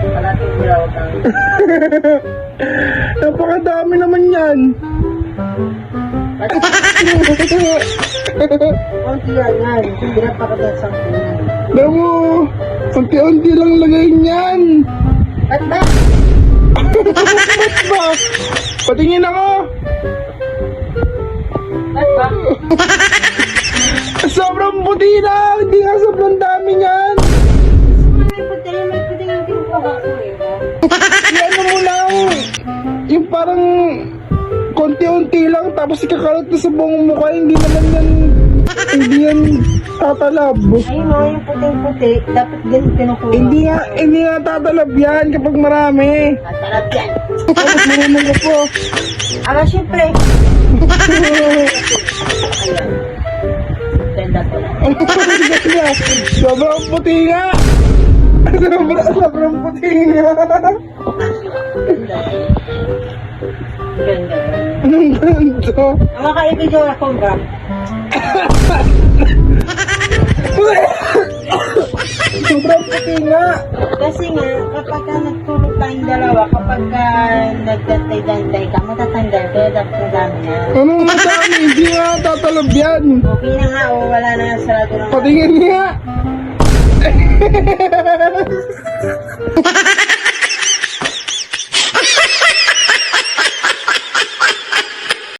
Kalating dilaw kang. Napakadami naman yan. Konti yan yan. Pinapakagat sa punan. Namu, unti-unti lang lagay niyan. At ba? Ba't ba? Patingin ako. At ba? Sobrang puti na. Hindi nga sobrang dami niyan. May puting yung pinukuha ko eh. Yan mo lang. Yung parang konti-unti lang tapos ikakalat na sa buong mukha. Hindi naman yan, hindi yan tatalab. Ayun o, yung puting-puti. Dapat din pinukuha. Hindi nga tatalab yan kapag marami. Tatalab yan. Tapos marunong ko po. Siyempre. Ganda ko na. Sobrang puti nga. Sobrang puti nga. Ganda. Anong ganito? Ang makaibigyo ako ba? Sobrang puti nga. Kasi nga, kapag ka nagtulog tayong dalawa, kapag ka nagdantay-dantay ka, matatanggal ka, dapat na dami na. Anong madami? Hindi nga tatalab yan. Okay na nga, o wala na nga sarado ng Patingin nga.